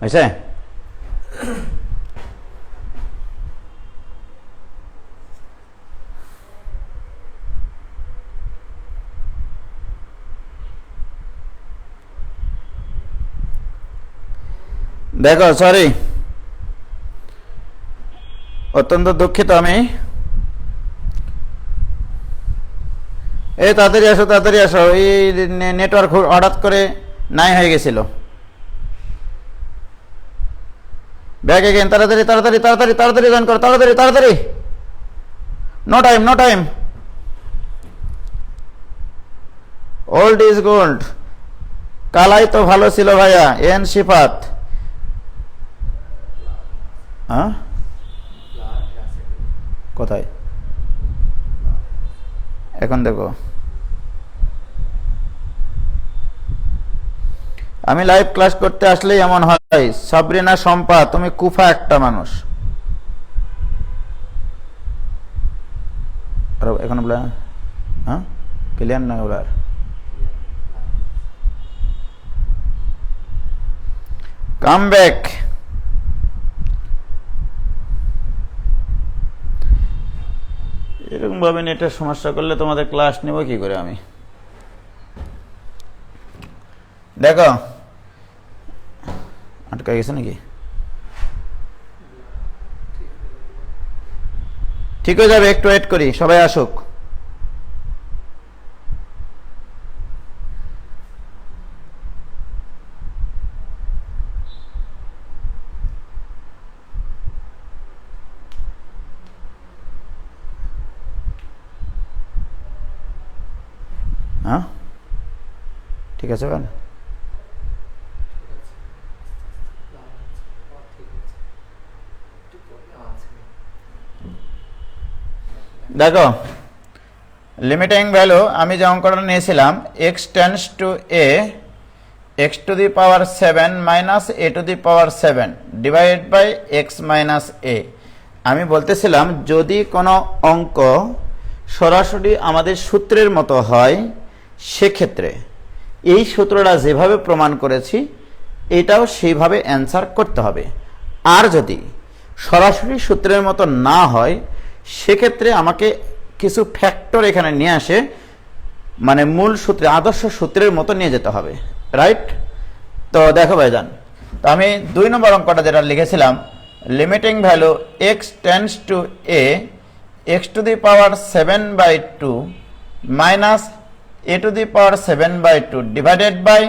হয়েছে? দেখো, সরি, অত্যন্ত দুঃখিত আমি। এই তাড়াতাড়ি আসো, তাড়াতাড়ি আসো, এই নেটওয়ার্ক হঠাৎ করে নাই হয়ে গেছিল। ব্যাক এগেন, তাড়াতাড়ি তাড়াতাড়ি তাড়াতাড়ি তাড়াতাড়ি জয়েন করো, তাড়াতাড়ি তাড়াতাড়ি, no time no time. Old is gold. কালাই তো ভালো ছিল ভাইয়া। এন সিফাত, হ্যাঁ কোথায় এখন? দেখো, আমি লাইভ ক্লাস করতে আসলেই এমন হয়। সাবরিনা শম্পা, তুমি কুফা একটা মানুষ। এখন হ্যাঁ ক্লিয়ার না ওলার? Come back. এরকম ভাবে নেটের সমস্যা করলে তোমাদের ক্লাস নেব কি করে আমি? দেখো, আটকা গেছে নাকি? ঠিক হয়ে যাবে, একটু ওয়েট করি, সবাই আসুক। হ্যাঁ ঠিক আছে ভাই। দেখো, লিমিটিং ভ্যালু আমি যে অঙ্কটা নিয়েছিলাম, x tends to a x to the power 7 minus a to the power 7 divided by x minus a. আমি বলতেছিলাম যদি কোনো অঙ্ক সরাসরি আমাদের সূত্রের মতো হয়, সেক্ষেত্রে এই সূত্রটা যেভাবে প্রমাণ করেছি এটাও সেইভাবে অ্যান্সার করতে হবে। আর যদি সরাসরি সূত্রের মতো না হয়, সেক্ষেত্রে আমাকে কিছু ফ্যাক্টর এখানে নিয়ে আসে, মানে মূল সূত্রে, আদর্শ সূত্রের মতো নিয়ে যেতে হবে, রাইট? তো দেখো ভাইজান, তো আমি 2 নম্বর অঙ্কটা যেটা লিখেছিলাম, limiting value x tends to a x to the power 7/2 minus a to the power 7/2 divided by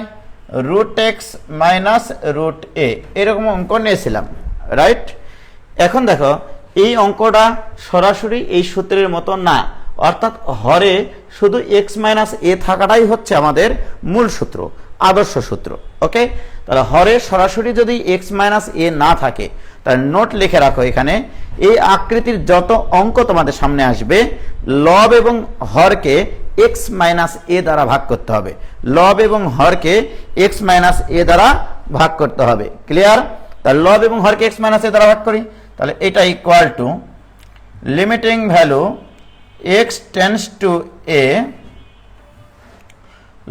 root x minus root a, এরকম অঙ্ক নিয়েছিলাম, রাইট? এখন দেখো, এই অঙ্কটা সরাসরি এই সূত্রের মতো না, অর্থাৎ হরে শুধু এক্স মাইনাস এ থাকাটাই হচ্ছে আমাদের মূল সূত্র, আদর্শ সূত্র। ওকে, তাহলে হরে সরাসরি যদি এক্স মাইনাস এ না থাকে, তাহলে নোট লিখে রাখো এখানে, এই আকৃতির যত অঙ্ক তোমাদের সামনে আসবে, লব এবং হরকে এক্স মাইনাস এ দ্বারা ভাগ করতে হবে। লব এবং হরকে এক্স মাইনাস এ দ্বারা ভাগ করতে হবে। ক্লিয়ার? তাহলে লব এবং হরকে এক্স মাইনাস এ দ্বারা ভাগ করি, তাহলে এটা equal to limiting value x tends to a,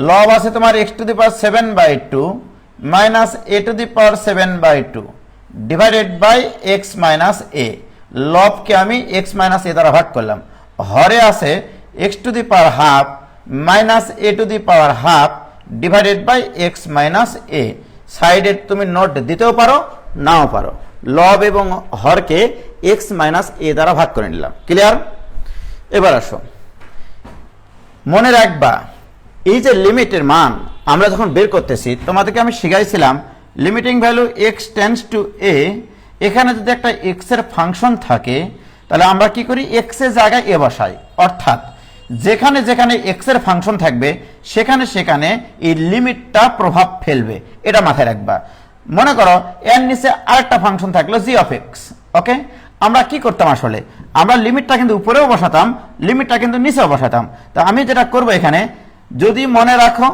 লব আছে তোমার x to the power 7/2 minus a to the power 7/2 divided by x minus a. লবকে আমি এক্স মাইনাস এ দ্বারা ভাগ করলাম। হরে আছে x to the power half minus a to the power half divided by x minus a. সাইডে তুমি note দিতেও পারো, নাও পারো। লব এবং হরকে এক্স মাইনাস এ দ্বারা ভাগ করে নিলাম। ক্লিয়ার? এবার আসো, মনে রাখবা এই যে লিমিটের মান আমরা যখন বের করতেছি, তোমাদেরকে আমি শিখাইছিলাম limiting value x tends to a, এখানে যদি একটা এক্স এর ফাংশন থাকে, তাহলে আমরা কি করি, এক্স এর জায়গায় এ বসাই। অর্থাৎ যেখানে যেখানে এক্স এর ফাংশন থাকবে, সেখানে সেখানে এই লিমিটটা প্রভাব ফেলবে, এটা মাথায় রাখবা। মনে করো এর নিচে আরেকটা ফাংশন থাকলো জি অফ এক্স। ওকে, আমরা কি করতাম, আসলে আমরা লিমিটটা কিন্তু উপরেও বসাতাম, লিমিটটা কিন্তু নিচেও বসাতাম। তা আমি যেটা করব এখানে, যদি মনে রাখো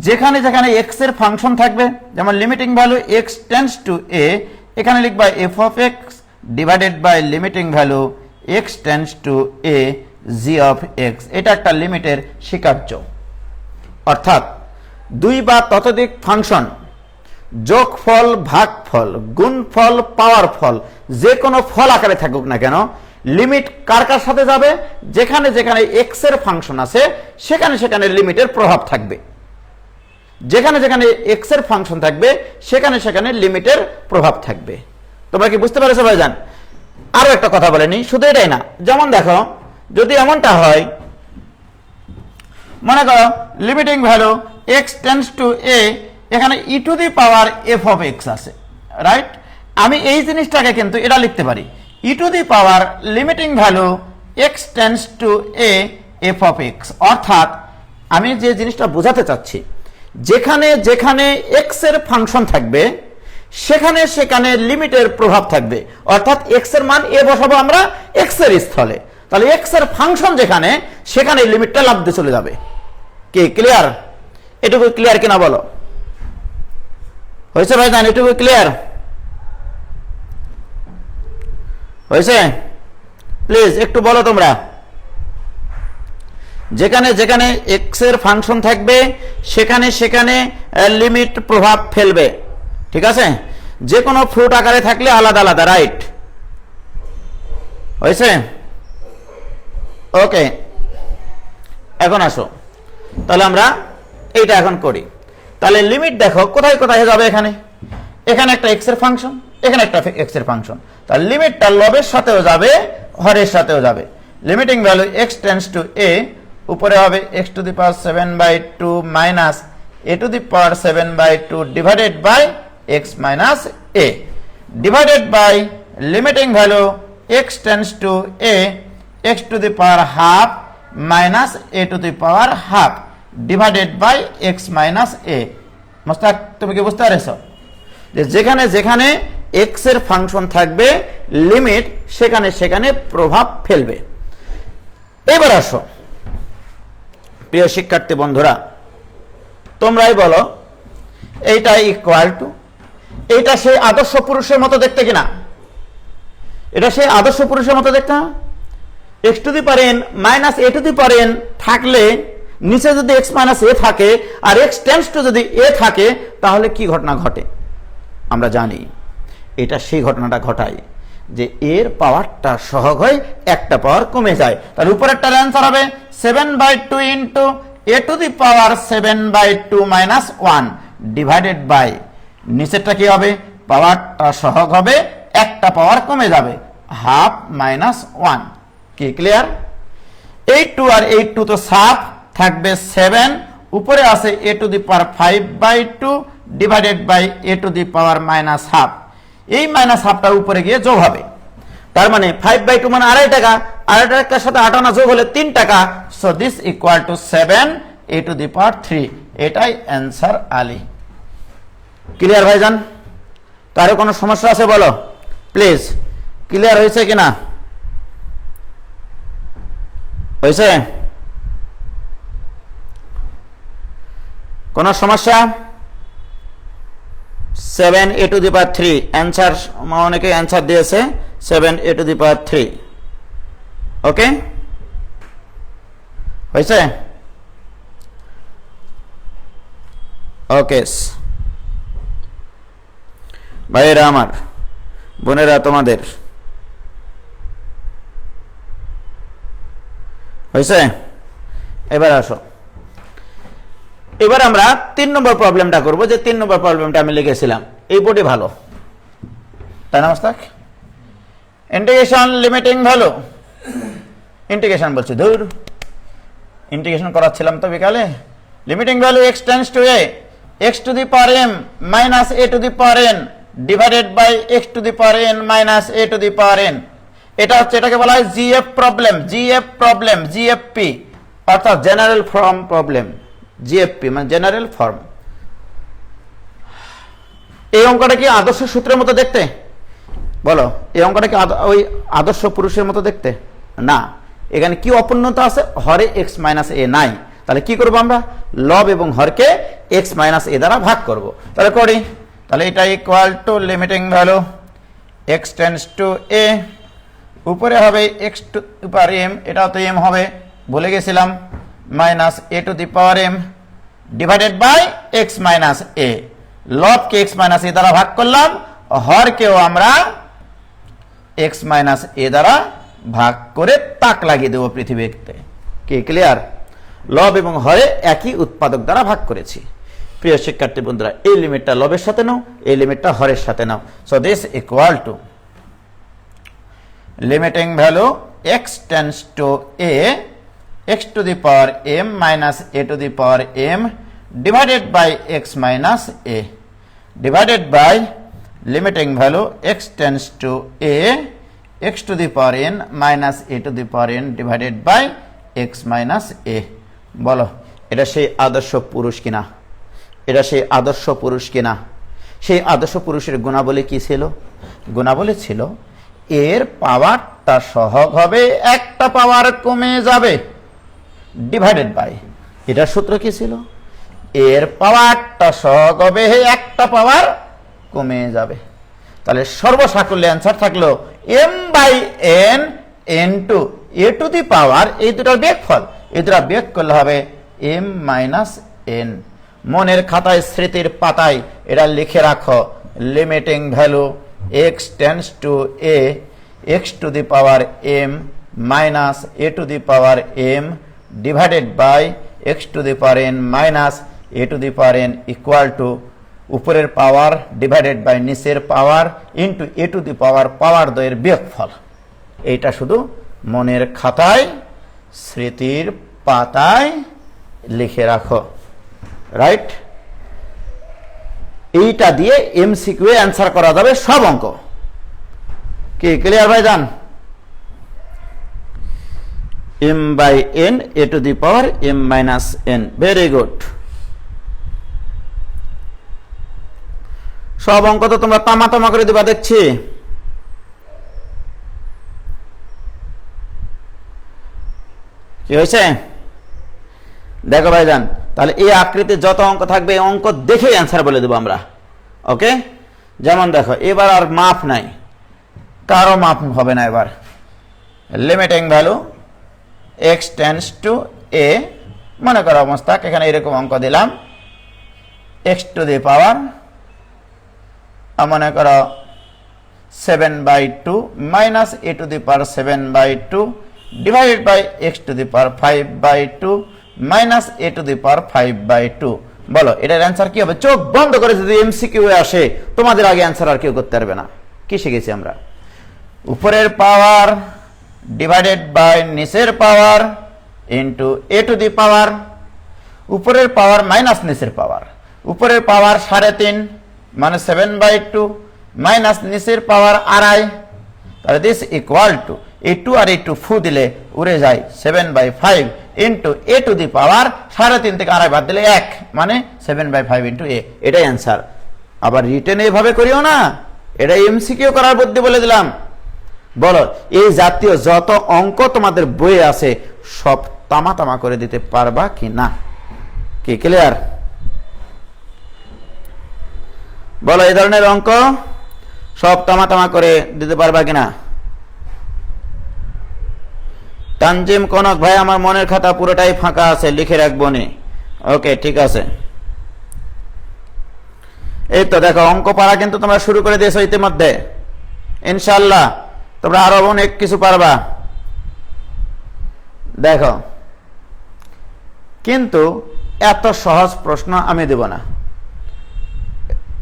যেখানে যেখানে এক্স এর ফাংশন থাকবে, যেমন limiting value x tends to a, এখানে লিখবা f of x divided by limiting value x tends to a g of x. এটা একটা লিমিটের স্বীকার্য। অর্থাৎ দুই বা ততোধিক ফাংশন যোগফল, ভাগফল, গুণফল, পাওয়ার ফল, যে কোনো ফল আকারে থাকুক না কেন, লিমিট কার কার সাথে যাবে? যেখানে যেখানে এক্স এর ফাংশন আছে সেখানে সেখানে লিমিটের প্রভাব থাকবে। যেখানে যেখানে এক্স এর ফাংশন থাকবে সেখানে সেখানে লিমিটের প্রভাব থাকবে। তোমরা কি বুঝতে পেরেছো ভাইজান? আরো একটা কথা বলেনি, শুধু এটাই না, যেমন দেখো যদি এমনটা হয়, মনে করো limiting value x tends to a, এখানে e to the power f of x আছে, রাইট? আমি এই জিনিসটাকে কিন্তু এটা লিখতে পারি, e to the power limiting value x tends to a f of x. অর্থাৎ আমি যে জিনিসটা বোঝাতে চাচ্ছি, যেখানে যেখানে এক্স এর ফাংশন থাকবে সেখানে সেখানে লিমিটের প্রভাব থাকবে। অর্থাৎ এক্স এর মান এ বসাবো আমরা এক্স এর স্থলে, তাহলে এক্স এর ফাংশন যেখানে সেখানে লিমিটটা লাভ দিয়ে চলে যাবে। কি ক্লিয়ার? এটুকু ক্লিয়ার কিনা বলো? হয়েছে ভাইজান? এটুকু ক্লিয়ার হয়েছে? প্লিজ একটু বলো তোমরা। যেখানে যেখানে এক্স এর ফাংশন থাকবে সেখানে সেখানে লিমিট প্রভাব ফেলবে, ঠিক আছে? যে কোনো ফ্রুট আকারে থাকলে আলাদা আলাদা, রাইট? হয়েছে? ওকে, এখন আসো তাহলে আমরা এইটা এখন করি। তাহলে লিমিট দেখো কোথায় কোথায় যাবে, এখানে এখানে একটা এক্স এর ফাংশন, এখানে একটা এক্স এর ফাংশন, তাহলে লিমিটটা লবের সাথেও যাবে হরের সাথেও যাবে। Limiting value x tends to a, উপরে হবে x to the power 7/2 minus a to the power 7/2 divided by x minus a, divided by limiting value x tends to a x to the power half minus a to the power half divided by x minus a. Mostak তুমি কি বুঝতে পারছো যে যেখানে যেখানে x এর function থাকবে limit সেখানে সেখানে প্রভাব ফেলবে। এবার আসো প্রিয় শিক্ষার্থী বন্ধুরা, তোমরাই বলো এইটা ইকুয়াল টু, এইটা সেই আদর্শ পুরুষের মতো দেখতে কিনা? এটা সেই আদর্শ পুরুষের মতো দেখতে না? X to the power n minus a to the power N থাকলে নিচে যদি এক্স মাইনাস এ থাকে আর এক্স টেন্ডস টু যদি এ থাকে, তাহলে কি ঘটনা ঘটে আমরা জানি। এটা সেই ঘটনাটা ঘটায় যে এর পাওয়ারটা সহগ হয়, একটা পাওয়ার কমে যায়। তাহলে উপরেরটার অ্যান্সার হবে 7/2 into a to the power 7/2 minus 1 divided by নিচেরটা কি হবে? পাওয়ারটা সহগ হবে, একটা পাওয়ার কমে যাবে, হাফ মাইনাস 1। কি ক্লিয়ার? 8 আর 8 তো সাফ থাকবে 7, উপরে আছে a to the power 5/2 divided by a to the power minus half. এই মাইনাস হাফটা উপরে গিয়ে যোগ হবে, তার মানে 5/2 মানে 2.5 টাকা, 2.5 টাকার সাথে 8 আনা যোগ হলে 3 টাকা। So this equal to 7 a to the power 3। এটাই অ্যান্সার আলী। ক্লিয়ার ভাইজান? কারো কোনো সমস্যা আছে বলো প্লিজ। ক্লিয়ার হয়েছে কিনা? হয়েছে? কোন সমস্যা? 7 a to the power 3 answer, অনেকে অ্যান্সার দিয়েছে 7 এ টু দি পাওয়ার 3। ওকে, হয়েছে? ওকে ভাইয়েরা আমার, বোনেরা তোমাদের হয়েছে? এবার আসো, এবার আমরা 3 নম্বর প্রবলেমটা করব। যে 3 নম্বর প্রবলেমটা আমি লিখেছিলাম, এই বোর্ডে ভালো, তাই না Mostak? Integration limiting value, integration বলছি, ধুর ইন্টিগ্রেশন করাচ্ছিলাম তো বিকালে। Limiting value x tends to a x to the power m minus a to the power n divided by x to the power n minus a to the power n. এটা হচ্ছে, এটাকে বলা হয় GF problem, GF problem, GFP অর্থাৎ general form problem. GFP মানে general form. এই অঙ্কটা কি আদর্শ সূত্রের মতো দেখতে? বলো, এই অঙ্কটা কি ওই আদর্শ পুরুষের মতো দেখতে? না, এখানে কি অপূর্ণতা আছে? হরে এক্স মাইনাস এ নাই। তাহলে কি করবো আমরা? লব এবং হরকে এক্স মাইনাস এ দ্বারা ভাগ করব। তাহলে করি, তাহলে এটা equal to limiting value x tends to a, উপরে হবে x to the power m, এটাও তো এম হবে, ভুলে গেছিলাম, minus a to the power m divided by x minus a. লবকে এক্স মাইনাস এ দ্বারা ভাগ করলাম, হরকেও আমরা এক্স মাইনাস এ দ্বারা ভাগ করে তাক লাগিয়ে দেবো পৃথিবীতে। কি ক্লিয়ার? লব এবং হরে একই উৎপাদক দ্বারা ভাগ করেছি। প্রিয় শিক্ষার্থী বন্ধুরা, এই লিমিটটা লবের সাথে নাও, এই লিমিটটা হরের সাথে নাও। So this equal to limiting value x tends to a x to the power m minus a to the power m divided by x minus a divided by limiting value x tends to a x to the power n minus a to the power n divided by x minus a। বলো এটা সেই আদর্শ পুরুষ কিনা? এটা সেই আদর্শ পুরুষ কিনা? সেই আদর্শ পুরুষের গুণাবলী কি ছিল? গুণাবলী ছিল এর পাওয়ারটা সহগ হবে, একটা পাওয়ার কমে যাবে, ডিভাইডেড বাই, এটার সূত্র কি ছিল? এর পাওয়ারটা সহগ হবে, একটা পাওয়ার কমে যাবে। তাহলে সর্বসাকল্যে অ্যান্সার থাকলো m by n into a to the power, এই দুটার বিয়োগফল, এই দুটা বিয়োগ করলে হবে m মাইনাস n। মনের খাতায় স্মৃতির পাতায় এটা লিখে রাখো, limiting value x tends to a x to the power m minus a to the power m divided by x to the power n minus a to the power n equal to উপরের power divided by নিচের power into a to the power দ্বয়ের বিয়োগফল। এইটা শুধু মনের খাতায় স্মৃতির পাতায় লিখে রাখো, রাইট? এইটা দিয়ে এমসিকিউ অ্যান্সার করা যাবে সব অঙ্ক। কি ক্লিয়ার ভাইজান? m by n a to the power m minus n, very good. সব অঙ্ক তো তোমরা তামা করে দিবা দেখছি। কি হয়েছে দেখো ভাইজান, তাহলে এই আকৃতির যত অঙ্ক থাকবে এই অঙ্ক দেখে অ্যান্সার বলে দেবো আমরা, ওকে? যেমন দেখো এবার আর মাপ নাই, কারো মাপ হবে না এবার। Limiting value x tends to a, মনে করো অবস্থাক এখানে এরকম অঙ্ক দিলাম, x টু দি পাওয়ার মনে করো 7/2 minus a to the power 7/2 divided by x to the power 5/2 minus a to the power 5/2। বলো এটার অ্যান্সার কি হবে? চোখ বন্ধ করে যদি এমসিকিউ আসে তোমাদের আগে অ্যান্সার আর কেউ করতে পারবে না। কি শিখেছি আমরা? উপরের পাওয়ার ডিভাইডেড বাই নিচের power into a to the power, উপরের পাওয়ার মাইনাস নিচের পাওয়ার, উপরের পাওয়ার 3.5 মানে 7/2 মাইনাস নিচের পাওয়ার 2.5, তাহলে দিস ইকুয়াল টু এই 2 আর এই 2 ফু দিলে উড়ে যায় 7/5 ইন্টু a টু দি পাওয়ার 3.5 থেকে 2.5 বাদ দিলে 1 মানে 7/5 ইন্টু a। এটাই অ্যান্সার। আবার রিটেন এইভাবে করিও না, এটা এমসিকিউ করার বুদ্ধি বলে দিলাম। বলো এই জাতীয় যত অঙ্ক তোমাদের বইয়ে আছে সব তামা করে দিতে পারবা কি না? কি ক্লিয়ার? বলো এই ধরনের অঙ্ক সব তামা করে দিতে পারবা কিনা? তানজিম কনক ভাই, আমার মনের খাতা পুরোটাই ফাঁকা আছে, লিখে রাখবো নি। ওকে ঠিক আছে। এই তো দেখো অঙ্ক পারা কিন্তু তোমরা শুরু করে দিয়েছো ইতিমধ্যে, ইনশাআল্লাহ তোমরা আরো অনেক কিছু পারবা। দেখো কিন্তু এত সহজ প্রশ্ন আমি দেব না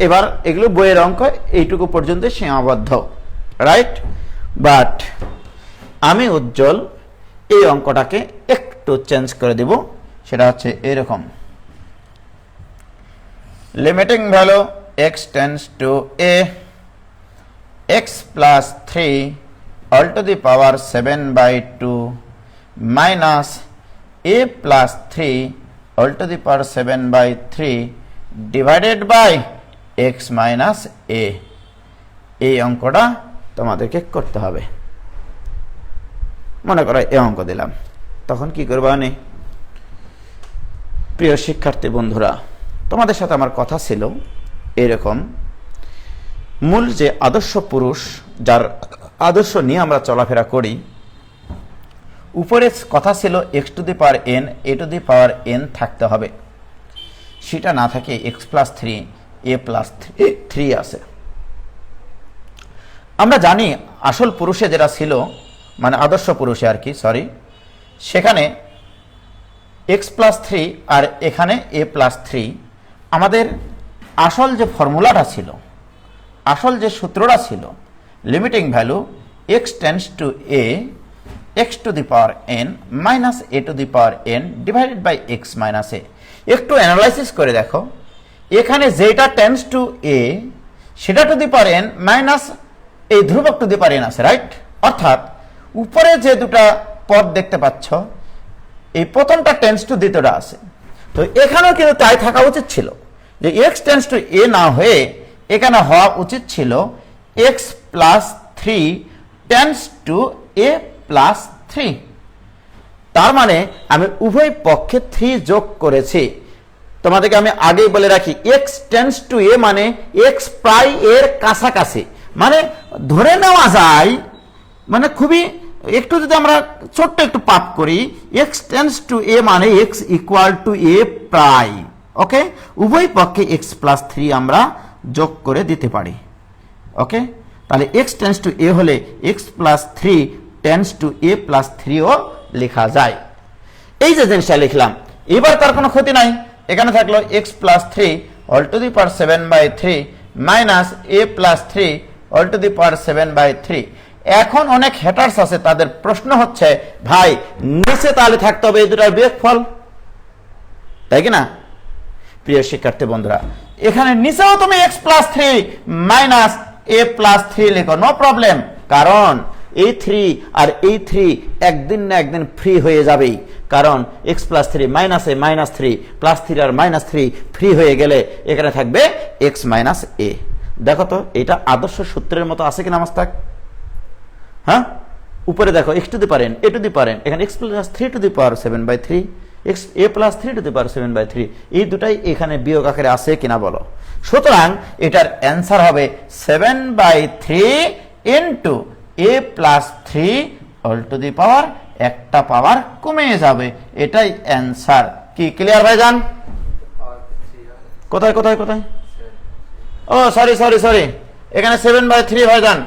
এবার, এগুলো বইয়ের অঙ্ক এইটুকু পর্যন্ত সীমাবদ্ধ, রাইট? বাট আমি উজ্জ্বল এই অঙ্কটাকে একটু চেঞ্জ করে দেব, সেটা হচ্ছে এরকম। Limiting value x tends to a x plus 3 all to the power 7/2 minus a plus 3 all to the power 7/3 divided by x minus a। এই অঙ্কটা তোমাদেরকে করতে হবে। মনে করো এই অঙ্ক দিলাম, তখন কি করবা? প্রিয় শিক্ষার্থী বন্ধুরা, তোমাদের সাথে আমার কথা ছিল এরকম, মূল যে আদর্শ পুরুষ যার আদর্শ নিয়ে আমরা চলাফেরা করি, উপরে কথা ছিল x to the power n a to the power n থাকতে হবে, সেটা না থাকে x প্লাস 3 এ প্লাস 3 আছে। আমরা জানি আসল পুরুষে যেটা ছিল, মানে আদর্শ পুরুষে আর কি, সরি, সেখানে এক্স প্লাস 3 আর এখানে এ প্লাস 3, আমাদের আসল যে ফর্মুলাটা ছিল, আসল যে সূত্রটা ছিল, limiting value x tends to a x to the power n minus a to the power n divided by x minus a. একটু অ্যানালাইসিস করে দেখো, এখানে যেটা টেন্ডস টু এ সেটা two the power n minus এই ধ্রুবক টু দি পাওয়ার এন আছে, right? অর্থাৎ উপরে যে দুটা পদ দেখতে পাচ্ছ, এই প্রথমটা টেন্ডস টু দ্বিতীয়টা আছে। তো এখানেও কিন্তু তাই থাকা উচিত ছিল যে এক্স টেন্ডস টু এ না হয়ে এখানে হওয়া উচিত ছিল x plus 3 tends to a plus 3। তার মানে আমি উভয় পক্ষে 3 যোগ করেছি। তোমাদেরকে আমি আগেই বলে রাখি, এক্স টেন্ডস টু এ মানে এক্স প্রায় এর কাছাকাছি, মানে ধরে নেওয়া যায়, মানে খুবই একটু যদি আমরা ছোট্ট একটু পাপ করি, এক্স টেন্ডস টু এ মানে এক্স ইকুয়াল টু এ প্রায়। ওকে, উভয় পক্ষে এক্স প্লাস 3 আমরা যোগ করে দিতে পারি। ওকে, তাহলে এক্স টেন্ডস টু এ হলে x plus 3 tends to a plus 3ও লেখা যায়। এই যে জিনিসটা লিখলাম, এবার তার কোনো ক্ষতি নাই। এখানে থাকলো x plus 3 all to the power 7/3 minus a plus 3 all to the power 7/3। এখন অনেক হ্যাটার্স আছে, তাদের প্রশ্ন হচ্ছে, ভাই নিচে তাহলে থাকতে হবে এই দুটার বিয়োগফল, তাই কি না? প্রিয় শিক্ষার্থী বন্ধুরা, এখানে নিচেও তুমি x plus 3 minus a plus 3 লেখো, নো প্রবলেম, কারণ এই 3 আর এই 3 একদিন না একদিন ফ্রি হয়ে যাবেই। কারণ এক্স প্লাস 3 মাইনাস এ মাইনাস 3 প্লাস 3 আর মাইনাস 3 ফ্রি হয়ে গেলে এখানে থাকবে এক্স মাইনাস এ। দেখো তো এটা আদর্শ সূত্রের মতো আছে কিনা মাস্তাক? হ্যাঁ, উপরে দেখো x to the power n a to the power n, এখানে x plus 3 to the power 7/3 x a plus 3 to the power 7/3, এই দুটাই এখানে বিয়োগ আকারে আছে কিনা বলো। সুতরাং এটার অ্যান্সার হবে 7/3 into a plus 3 all to the power, একটা পাওয়ার কমে যাবে, এটাই অ্যান্সার। কি ক্লিয়ার ভাইজান? কোথায় কোথায় কোথায়? ও সরি সরি সরি, এখানে 7/3 ভাইজান,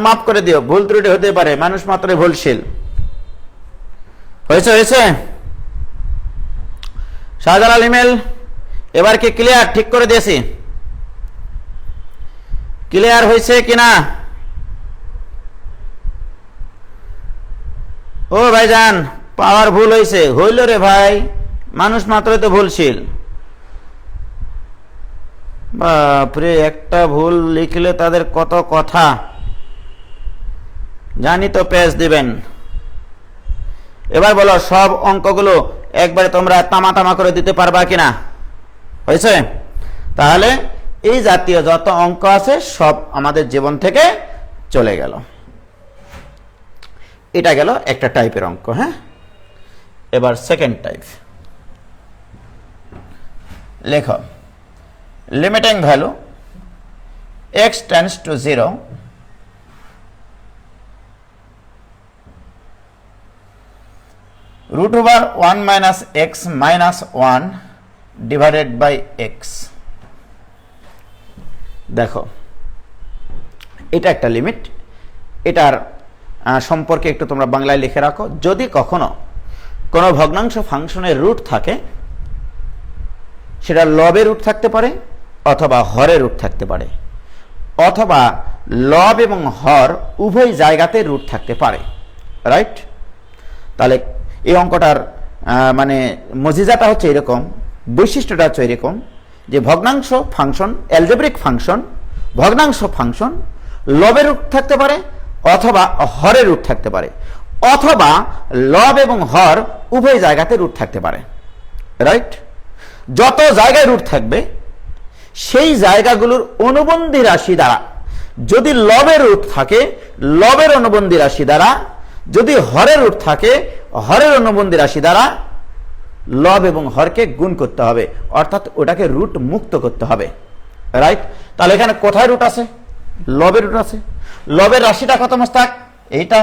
মাফ করে দিও, ভুল ত্রুটি হতে পারে, মানুষ মাত্রই ভুলশীল। হয়েছে হয়েছে শাহজালাল ইমেল, এবার কি ক্লিয়ার? ঠিক করে দিয়েছি, ক্লিয়ার হয়েছে কিনা? ও ভাইজান পাওয়ার ভুল হয়েছে, হইল রে ভাই, মানুষ মাত্রই তো ভুলশীল। বাপরে, একটা ভুল লিখলে তাদের কত কথা, জানি তো পেজ দিবেন। এবার বলো সব অঙ্কগুলো একবারে তোমরা তামা তামা করে দিতে পারবা কিনা? হয়েছে? তাহলে এই জাতীয় যত অঙ্ক আছে সব আমাদের জীবন থেকে চলে গেল। এটা গেল একটা টাইপের অঙ্ক। হ্যাঁ, এবার সেকেন্ড টাইপ লেখো, limiting value x tends to 0 root over 1 minus x minus 1 divided by x। দেখো এটা একটা লিমিট, এটার সম্পর্কে একটু তোমরা বাংলায় লিখে রাখো। যদি কখনো কোনো ভগ্নাংশ ফাংশনের রুট থাকে, সেটা লবের রুট থাকতে পারে অথবা হরের রুট থাকতে পারে, অথবা লব এবং হর উভয় জায়গাতে রুট থাকতে পারে, রাইট? তাহলে এই অঙ্কটার মানে মজিজাটা হচ্ছে এরকম, বৈশিষ্ট্যটা হচ্ছে এরকম যে ভগ্নাংশ ফাংশন, অ্যালজেব্রিক ফাংশন, ভগ্নাংশ ফাংশন লবের রুট থাকতে পারে অথবা হরের রুট থাকতে পারে, অথবা লব এবং হর উভয় জায়গাতে রুট থাকতে পারে, রাইট? যত জায়গায় রুট থাকবে সেই জায়গাগুলোর অনুবন্ধী রাশি দ্বারা, যদি লবের রুট থাকে লবের অনুবন্ধী রাশি দ্বারা, যদি হরের রুট থাকে হরের অনুবন্ধী রাশি দ্বারা লব এবং হরকে গুণ করতে হবে, অর্থাৎ ওটাকে রুট মুক্ত করতে হবে, রাইট? তাহলে এখানে কোথায় রুট আছে? লবের রুট আছে। লবের রাশিটা কত মাস্তাক? এইটা।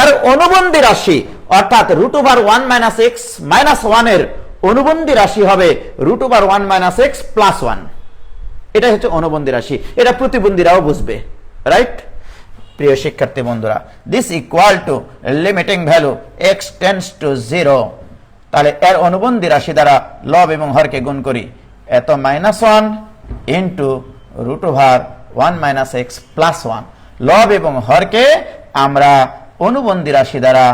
এর অনুবন্ধী রাশি অর্থাৎ root over 1 minus x minus 1 এর অনুবন্ধী রাশি হবে root over 1 minus x plus 1, এটা হচ্ছে অনুবন্ধী রাশি, এটা প্রতিবন্ধীরাও বুঝবে, রাইট? প্রিয় শিক্ষার্থী বন্ধুরা, this equal to limiting value x tends to 0। তাহলে এর অনুবন্ধী রাশি দ্বারা লব এবং হরকে গুণ করি, এত -1 ইন্টু √1 - x + 1। লব এবং হরকে আমরা অনুবন্ধী রাশি দ্বারা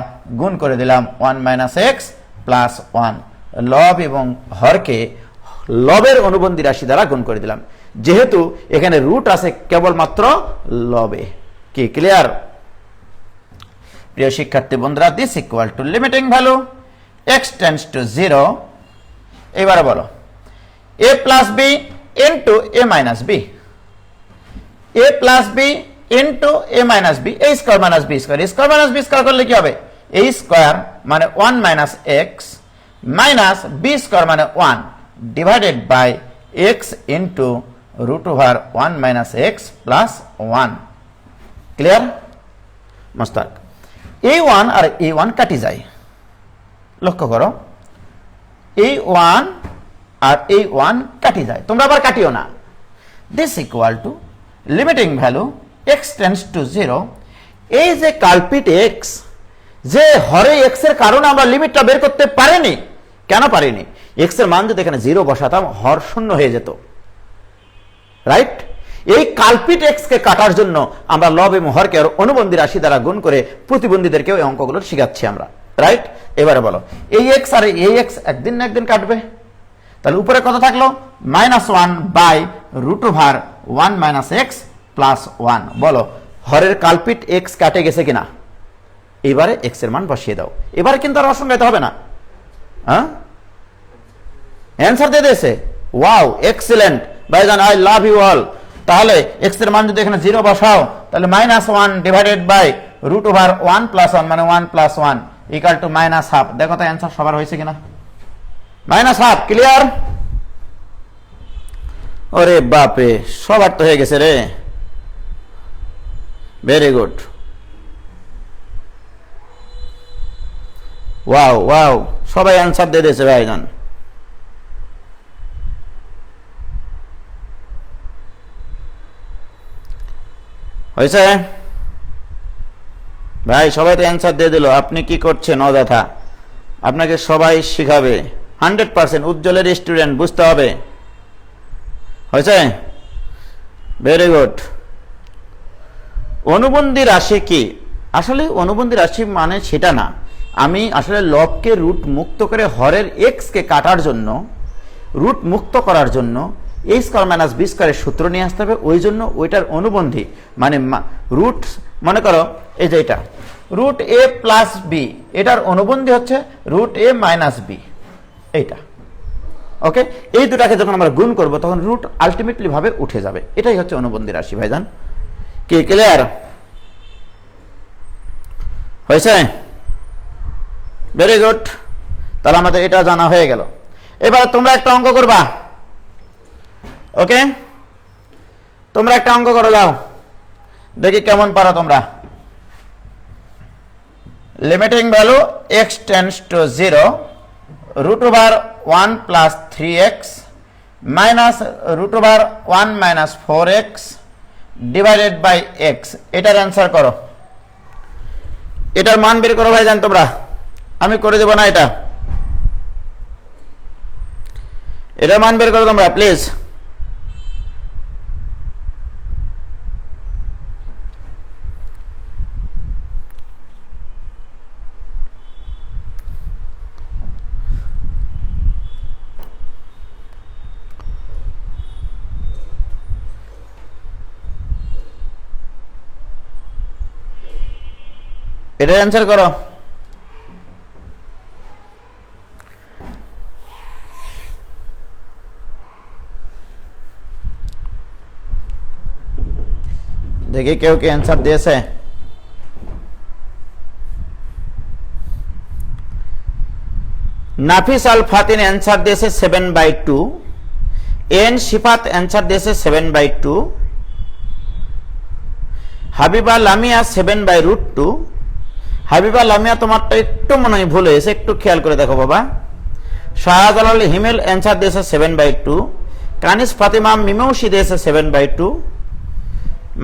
গুণ করে দিলাম 1 - x + 1। লব এবং হরকে লবের অনুবন্ধী রাশি দ্বারা গুণ করে দিলাম, যেহেতু এখানে রুট আছে কেবলমাত্র লবে। কি ক্লিয়ার? প্রিয় শিক্ষার্থী বন্ধুরা, this equal to limiting value x tends to 0। এবারে বলো a plus b into a minus b, a plus b into a minus b, a square minus b square, square minus b square করলে কি হবে? a square মানে 1 - x minus b square মানে 1 divided by x into √1 - x + 1। Clear? Mushtaq, a1 আর a1 কাটি যায়, লক্ষ্য করো, a1 আর a1 কাটি যায়, তোমরা আবার কাটিও না। This equal to limiting value x tends to 0। এই যে কালপিট x, যে হরে x এর কারণে আমরা লিমিটটা বের করতে পারিনি, কেন পারিনি? x এর মান যদি এখানে 0 বসাতাম, হর শূন্য হয়ে যেত, রাইট? এই কালপিট x কে কাটার জন্য আমরা লব এবং হরকে অনুবন্ধী রাশি দ্বারা গুণ করে প্রতিবন্ধীদেরকেও এই অঙ্কগুলো শিখাচ্ছি আমরা, রাইট? এবারে বলো, এই x আর এই x একদিন না একদিন কাটবে, তাহলে উপরে কত থাকলো? -1 বাই √1 - x + 1। বলো, হরের কালপিট x কাটে গেছে কিনা? এবারে x এর মান বসিয়ে দাও, এবারে কিন্তু আর অসংজ্ঞায়িত হবে না। হ্যাঁ, অ্যান্সার দিয়ে দিয়েছে, ওয়াও, এক্সিলেন্ট ভাইজান, আই লাভ ইউ অল। তাহলে x এর মান যদি এখানে 0 বসাও, তাহলে -1 ডিভাইডেড বাই √1 + 1 মানে 1 + 1 ইকুয়াল টু -1/2। দেখো তো অ্যান্সার সবার হয়েছে কিনা? -1/2। ক্লিয়ার? ওরে বাপরে, সবার তো হয়ে গেছে রে, ভেরি গুড, ওয়াও ওয়াও, সবাই অ্যান্সার দিয়ে দিয়েছে ভাইজান। হয়েছে ভাই, সবাই তো অ্যান্সার দিয়ে দিল। আপনি কি করছেন অযথা? আপনাকে সবাই শিখাবে 100%। উজ্জ্বলের স্টুডেন্ট, বুঝতে হবে। হয়েছে? Very good. অনুবন্ধী রাশি কি? আসলে অনুবন্ধী রাশি মানে সেটা না, আমি আসলে লবকে রুট মুক্ত করে হরের x কে কাটার জন্য, রুট মুক্ত করার জন্য a স্কয়ার মাইনাস b স্কয়ারের সূত্র নিয়ে আসতে হবে। ওই জন্য ওইটার অনুবন্ধী মানে রুট, মনে করো এই যে এটা √a + b, এটার অনুবন্ধী হচ্ছে √a - b, এইটা। ওকে, এই দুটাকে যখন আমরা গুণ করব তখন রুট আলটিমেটলি ভাবে উঠে যাবে। এটাই হচ্ছে অনুবন্ধী রাশি ভাইজান। কি ক্লিয়ার? হয়েছে? Very good. তাহলে আমাদের এটা জানা হয়ে গেল। এবার তোমরা একটা অঙ্ক করবা। ওকে, তোমরা একটা অঙ্ক করে দাও, দেখি কেমন পারো তোমরা। Limiting value x tends to 0, √1 + 3x minus √1 - 4x divided by x। এটার অ্যান্সার করো, এটার মান বের করো ভাইজান তোমরা, আমি করে দেব না। এটার মান বের করো তোমরা প্লিজ। এটার অ্যান্সার করো। দেখি কেউ কি অ্যান্সার দিয়েছে। নাফিস আল ফাতিন অ্যান্সার দিয়েছে 7/2, এন শিফাত অ্যান্সার দিয়েছে 7/2, হাবিবা লামিয়া 7/√2। হাবিবা লামিয়া তোমারটা একটু মনে হয় ভুল হয়েছে, একটু খেয়াল করে দেখো বাবা। শাহজালাল হিমেল অ্যান্সার দিয়েছে 7/2, কানিস ফাতেমা মিমৌসি দিয়েছে 7/2,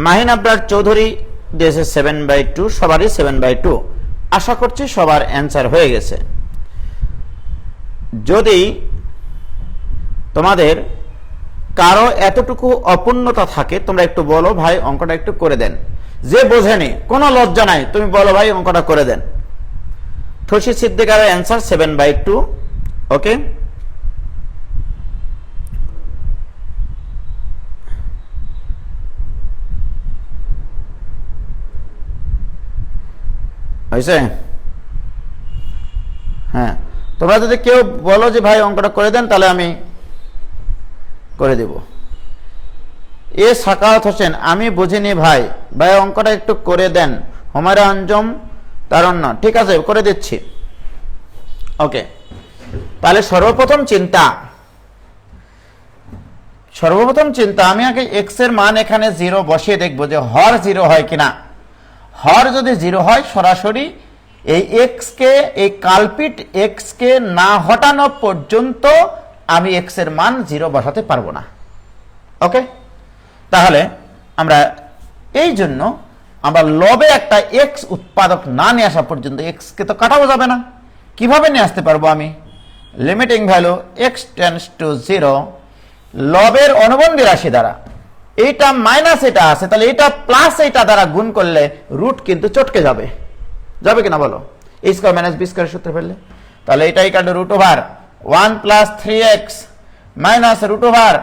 মাহিন আবরার চৌধুরী দিয়েছে 7/2, সবারই 7/2। আশা করছি সবার অ্যান্সার হয়ে গেছে। যদি তোমাদের কারো এতটুকু অপূর্ণতা থাকে তোমরা একটু বলো ভাই অঙ্কটা একটু করে দেন। যে বোঝেনি কোনো লজ্জা নাই, তুমি বলো ভাই অঙ্কটা করে দেন। খুশি সিদ্দিকারের অ্যান্সার 7/2। ওকে, হয়েছে? হ্যাঁ, তোমরা যদি কেউ বলো যে ভাই অঙ্কটা করে দেন তাহলে আমি করে দেব। এ সাকাওয়াত হোসেন, আমি বুঝিনি ভাই, ভাই অঙ্কটা একটু করে দেন। হুমায়রা আঞ্জুম তারণ্য, ঠিক আছে করে দিচ্ছি। ওকে, তাহলে সর্বপ্রথম চিন্তা আমি আগে এক্স এর মান এখানে 0 বসিয়ে দেখবো যে হর 0 হয় কিনা। হর যদি 0 হয় সরাসরি এই এক্স কে, এই কালপিট এক্স কে না হটানো পর্যন্ত আমি এক্স এর মান 0 বসাতে পারবো না। ওকে, তাহলে আমরা এই জন্য আমরা লবে একটা এক্স উৎপাদক না নিয়ে আসা পর্যন্ত এক্স কে তো কাটাবো যাবে না। কিভাবে নিয়ে আসতে পারবো আমি? Limiting value x tends to 0 লবের অনুবন্ধী রাশি দ্বারা, এইটা মাইনাস এটা আছে, তাহলে এটা প্লাস এটা দ্বারা গুণ করলে রুট কিন্তু চটকে যাবে, যাবে কিনা বলো? a square minus b square সূত্র ফেললে, তাহলে এটা equal to root over 1 plus 3x minus root over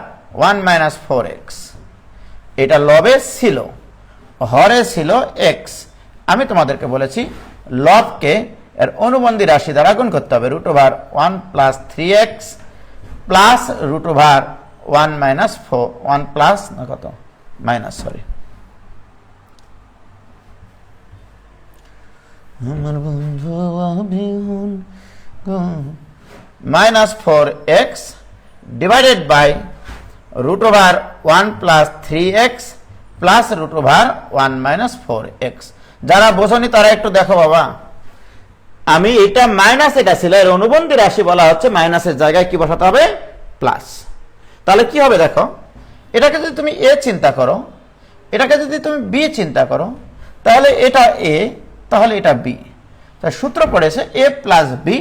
1 minus 4x। এটা লবে ছিল, হরে ছিল x। আমি তোমাদেরকে বলেছি লবকে এর অনুবন্ধী রাশি দ্বারা গুণ করতে হবে, root over 1 plus 3x plus root over 1 minus 4, 1 plus না কত মাইনাস, সরি আমার বন্ধু অবিহন minus 4x divided by root over 1 plus 3x plus root over 1 minus 4x। যারা বোঝনি তারা একটু দেখো বাবা, আমি এটা মাইনাস এটা ছিল, এর অনুবন্ধী রাশি বলা হচ্ছে, মাইনাসের জায়গায় কি বসাতে হবে? প্লাস। তাহলে কি হবে দেখো, এটাকে যদি তুমি এ চিন্তা করো, এটাকে যদি তুমি বি চিন্তা করো, তাহলে এটা এ, তাহলে এটা বি। তাই সূত্র পড়েছে a plus b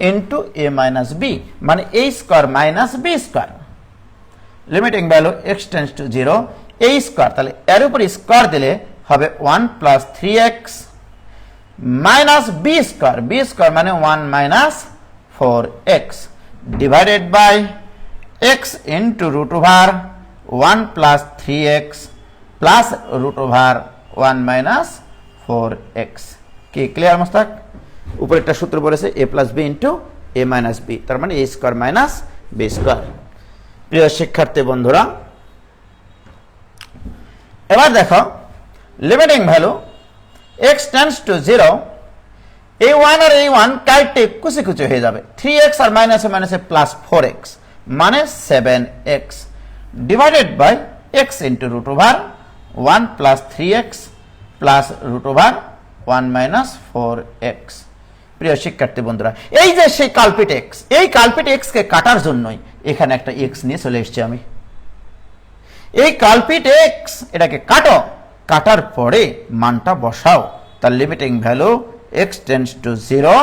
into a minus b, মানে a square minus b square. Limiting value x tends to 0 a square, তাহলে এর উপর স্কোয়ার দিলে হবে 1 plus 3x minus b square মানে 1 minus 4x divided by x into root over 1 plus 3x plus root over 1 minus 4x। কি clear Mostak? উপরে একটা সূত্র বলেছে a plus b into a minus b, তার মানে a square minus b square. প্রিয় শিক্ষার্থী বন্ধুরা, এবার দেখো limiting value x tends to 0, এই 1 আর এই 1 কাটে কুচি হয়ে যাবে, 3x আর মাইনাসে মাইনাসে প্লাস 4x মানে 7x divided by x into root over 1 plus 3x plus root over 1 minus 4x। প্রিয় শিক্ষার্থী বন্ধুরা, এই যে সেই কালপিট x, এই কালপিট x কে কাটার জন্যই এখানে একটা x নিয়ে চলে এসেছি আমি। এই কালপিট x এটাকে কাটো, কাটার পরে মানটা বসাও, তার limiting value x tends to 0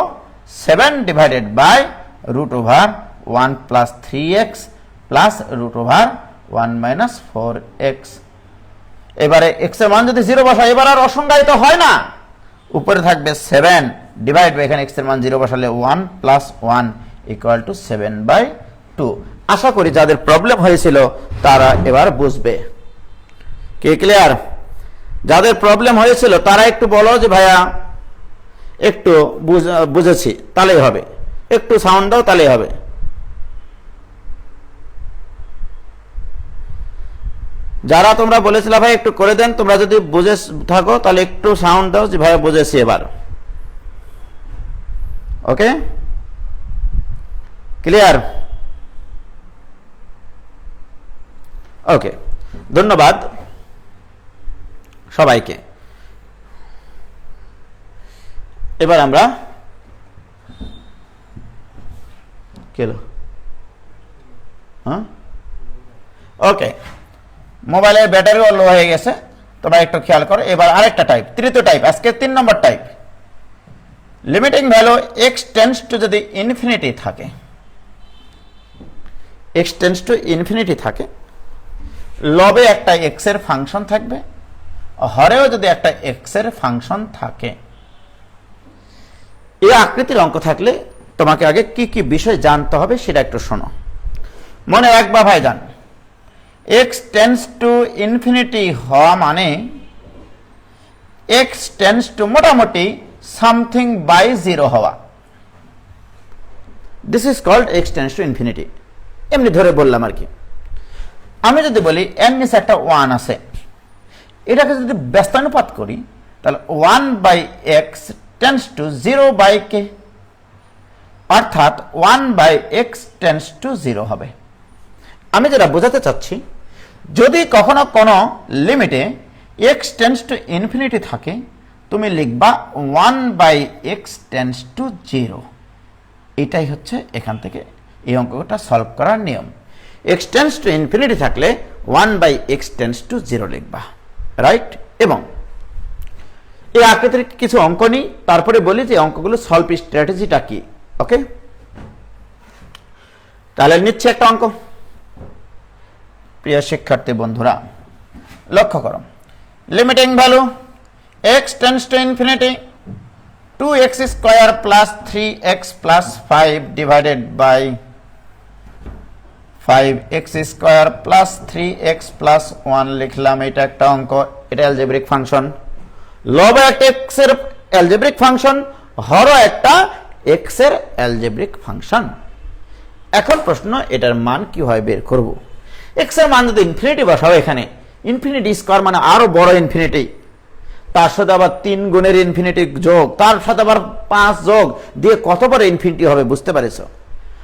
7 divided by root over 1 plus 3x plus root over 1 minus 4x। এবারে x এর মান যদি 0 বসাই, এবার আর অসংজ্ঞায়িত হয় না, উপরে থাকবে 7 ডিভাইড বাই, এখানে x এর মান 0 বসালে 1 প্লাস 1 ইকুয়াল টু 7/2। আশা করি যাদের প্রবলেম হয়েছিল তারা এবার বুঝবে। কি ক্লিয়ার? যাদের প্রবলেম হয়েছিল তারা একটু বলো যে ভাইয়া একটু বুঝেছি, তাহলেই হবে, একটু সাউন্ড দাও তাহলেই হবে। যারা তোমরা বলেছিলে ভাই একটু করে দেন, তোমরা যদি বুঝে থাকো তাহলে একটু সাউন্ড দাও যে ভাইয়া বুঝেছি এবার। ওকে, ক্লিয়ার? ওকে, ধন্যবাদ সবাইকে। এবার আমরা কেলো ওকে, মোবাইলের ব্যাটারিও লো হয়ে গেছে, তোমরা একটু খেয়াল করো। এবার আরেকটা টাইপ, তৃতীয় টাইপ, আজকে 3 number type. Limiting value x tends to যদি ইনফিনিটি থাকে, এক্স টেন্ডস টু ইনফিনিটি থাকে, লবে একটা এক্স এর ফাংশন থাকবে, হরেও যদি একটা এক্স এর ফাংশন থাকে। এই আকৃতির অঙ্ক থাকলে তোমাকে আগে কি কি বিষয় জানতে হবে সেটা একটু শোনো, মনে রাখবা ভাইজান। এক্স টেন্ডস টু ইনফিনিটি হওয়া মানে এক্স টেন্ডস টু মোটামুটি সামথিং বাই জিরো হওয়া। This is called x tends to infinity. এমনি ধরে বললাম আর কি। আমি যদি বলি এর নিচে একটা 1 আছে, এটাকে যদি ব্যস্তানুপাত করি তাহলে 1 by x tends to 0 by কে, অর্থাৎ 1 বাই এক্স টেন্ডস টু 0 হবে। আমি যেটা বোঝাতে চাচ্ছি, যদি কখনো কোনো লিমিটে এক্স টেন্ডস টু ইনফিনিটি থাকে, তুমি লিখবা 1 বাই এক্স টেন্ডস টু 0। এটাই হচ্ছে এখান থেকে এই অঙ্কটা সলভ করার নিয়ম। এক্স টেন্ডস টু ইনফিনিটি থাকলে 1 বাই এক্স টেন্ডস টু 0 লিখবা, রাইট? এবং এই আকৃতির কিছু অঙ্ক নিই, তারপরে বলি যে অঙ্কগুলো সলভ স্ট্র্যাটেজিটা কি। ওকে, তাহলে নিচ্ছে একটা অঙ্ক। প্রিয় শিক্ষার্থী বন্ধুরা, লক্ষ্য করো, limiting value x tends to infinity 2x square plus 3x plus 5 divided by 5x square plus 3x plus 1 লিখলাম। এটা একটা অঙ্ক, এটা অ্যালজেব্রিক ফাংশন। লবে একটা x এর অ্যালজেব্রিক ফাংশন, হরও একটা x এর অ্যালজেব্রিক ফাংশন। এখন প্রশ্ন, এটার মান কি হয় বের করব। x এর মান যদি ইনফিনিটি বসাও, এখানে ইনফিনিটি স্কয়ার মানে আরো বড় ইনফিনিটি, তার সাথে আবার 3 গুণের ইনফিনিটি যোগ, তার সাথে আবার 5 যোগ দিয়ে কত বড় ইনফিনিটি হবে বুঝতে পারছো?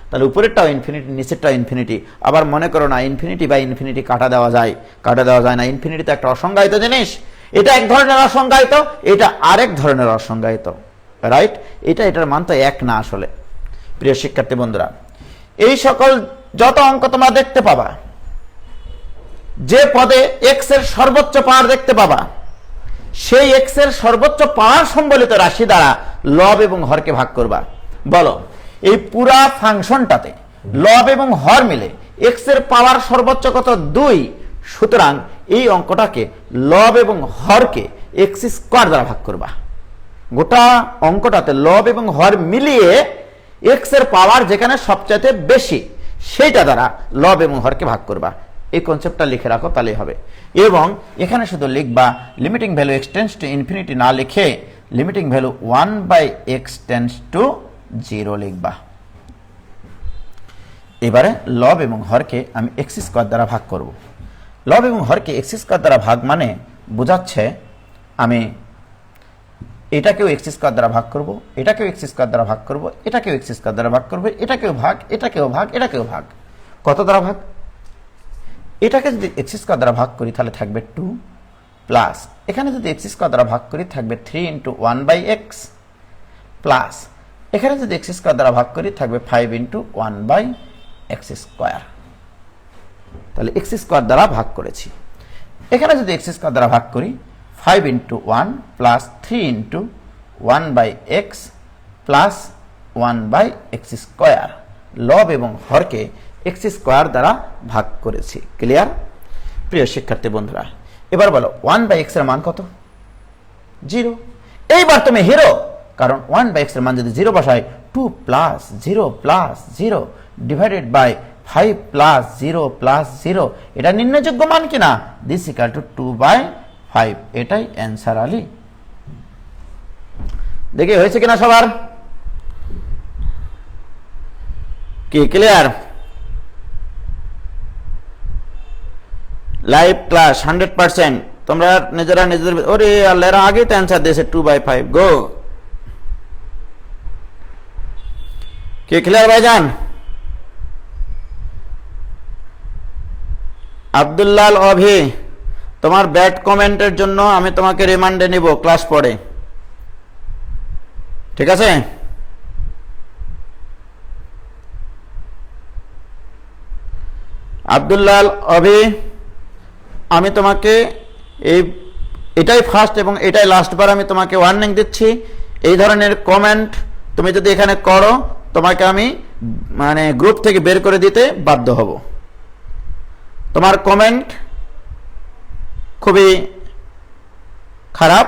তাহলে উপরেরটাও ইনফিনিটি, নিচেরটাও ইনফিনিটি। আবার মনে করো না ইনফিনিটি বাই ইনফিনিটি কাটা দেওয়া যায়, কাটা দেওয়া যায় না। ইনফিনিটি তো একটা অসংজ্ঞায়িত জিনিস, এটা এক ধরনের অসংজ্ঞায়িত, এটা আরেক ধরনের অসংজ্ঞায়িত, রাইট? এটার মান তো এক না আসলে। প্রিয় শিক্ষার্থী বন্ধুরা, এই সকল যত অঙ্ক তোমরা দেখতে পাবা, যে পদে এক্স এর সর্বোচ্চ পাওয়ার দেখতে পাবা, সেই এক্স এর সর্বোচ্চ পাওয়ার সম্বলিত রাশি দ্বারা লব এবং হরকে ভাগ করবা। বলো, এই পুরা ফাংশনটাতে লব এবং হর মিলে এক্স এর পাওয়ার সর্বোচ্চ কত? 2। সুতরাং এই অঙ্কটাকে লব এবং হরকে এক্স স্কয়ার দ্বারা ভাগ করবা। গোটা অঙ্কটাতে লব এবং হর মিলিয়ে এক্স এর পাওয়ার যেখানে সবচাইতে বেশি, সেইটা দ্বারা লব এবং হরকে ভাগ করবা। এই কনসেপ্টটা লিখে রাখো, তাহলেই হবে। এবং এখানে শুধু লিখবা limiting value x tends to infinity না লিখে limiting value 1 by x tends to 0 লিখবা। এবারে লব এবং হরকে আমি এক্স স্কয়ার দ্বারা ভাগ করব। লব এবং হরকে এক্স স্কয়ার দ্বারা ভাগ মানে বোঝাচ্ছে আমি এটাকেও এক্স স্কয়ার দ্বারা ভাগ করব, এটাকেও এক্স স্কয়ার দ্বারা ভাগ করব, এটাকেও এক্স স্কয়ার দ্বারা ভাগ করব, এটাকেও ভাগ, এটাকেও ভাগ, এটাকেও ভাগ। কত দ্বারা ভাগ? এটাকে যদি এক্স স্কয়ার দ্বারা ভাগ করি তাহলে থাকবে 2 প্লাস, এখানে যদি এক্স স্কয়ার দ্বারা ভাগ করি থাকবে 3 ইন্টু 1 বাই এক্স প্লাস, এখানে যদি এক্স স্কয়ার দ্বারা ভাগ করি থাকবে 5 ইন্টু 1 বাই এক্স স্কয়ার। তাহলে এক্স স্কয়ার দ্বারা ভাগ করেছি। এখানে যদি এক্স স্কয়ার দ্বারা ভাগ করি 5 into 1 plus 3 into 1 by x plus 1 by x square. লব এবং হরকে এক্স স্কয়ার দ্বারা ভাগ করেছি। ক্লিয়ার? প্রিয় শিক্ষার্থী বন্ধুরা, এবার বলো 1 বাই এক্স এর মান কত? 0। এইবার তুমি হিরো, কারণ 1 বাই এক্স এর মান যদি 0 বসায় 2 plus 0 plus 0 divided by 5 plus 0 plus 0, এটা নির্ণয়যোগ্য মান কিনা? This equal to 2 by 5। এটাই অ্যান্সার আলী। দেখি হয়েছে কিনা সবার? কি ক্লিয়ার? Live class 100%। তোমরা নিজেরা নিজেদের, ওরে আল্লাহ, এরা আগে তো অ্যান্সার দিয়েছে 2 বাই 5। গো, কে ক্লিয়ার ভাইজান? আব্দুল্লাল অভি, তোমার ব্যাড কমেন্টের জন্য আমি তোমাকে রিমান্ডে নিব ক্লাস পরে, ঠিক আছে? আব্দুল্লাহ অভি, আমি তোমাকে এটাই ফার্স্ট এবং এটাই লাস্টবার আমি তোমাকে ওয়ার্নিং দিচ্ছি, এই ধরনের কমেন্ট তুমি যদি এখানে করো তোমাকে আমি মানে গ্রুপ থেকে বের করে দিতে বাধ্য হব। তোমার কমেন্ট খুবই খারাপ,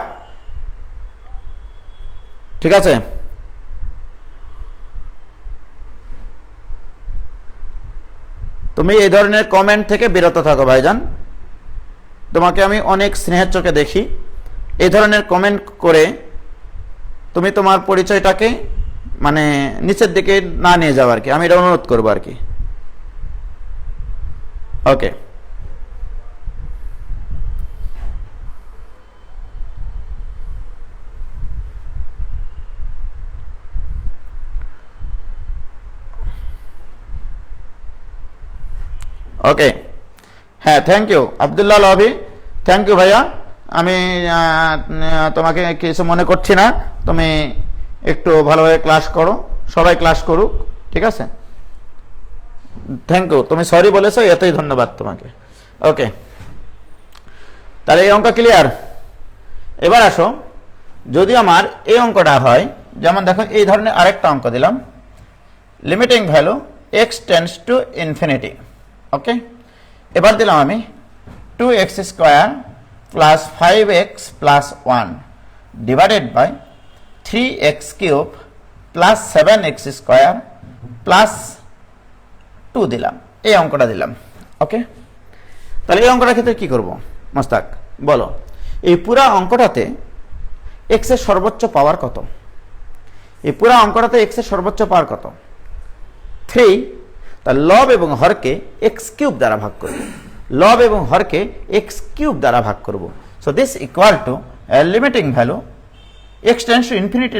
ঠিক আছে? তুমি এই ধরনের কমেন্ট থেকে বিরত থাকো ভাইজান, তোমাকে আমি অনেক স্নেহের চোখে দেখি। এই ধরনের কমেন্ট করে তুমি তোমার পরিচয়টাকে মানে নিচের দিকে না নিয়ে যাও আর কি, আমি এটা অনুরোধ করবো আর কি। ওকে, ওকে, হ্যাঁ, থ্যাংক ইউ আব্দুল্লাহ লবি, থ্যাংক ইউ ভাইয়া। আমি তোমাকে কিছু মনে করছি না, তুমি একটু ভালোভাবে ক্লাস করো, সবাই ক্লাস করুক, ঠিক আছে? থ্যাংক ইউ, তুমি সরি বলেছো, এতই ধন্যবাদ তোমাকে। ওকে, তাহলে এই অঙ্ক ক্লিয়ার। এবার আসো, যদি আমার এই অঙ্কটা হয়, যেমন দেখো এই ধরনের আরেকটা অঙ্ক দিলাম, limiting value x tends to infinity. Okay, এবার দিলাম আমি 2x square plus 5x plus 1 divided by 3x cube plus 7x square plus 2 দিলাম, এই অঙ্কটা দিলাম। ওকে, তাহলে এই অঙ্কটার ক্ষেত্রে কি করব মোস্তাক বলো? এই পুরা অঙ্কটাতে x এর সর্বোচ্চ পাওয়ার কত? এই পুরা অঙ্কটাতে x এর সর্বোচ্চ পাওয়ার কত? 3। তার লব এবং হরকে x কিউব দ্বারা ভাগ করব, লব এবং হরকে x কিউব দ্বারা ভাগ করব। So this equal to limiting value x tends to infinity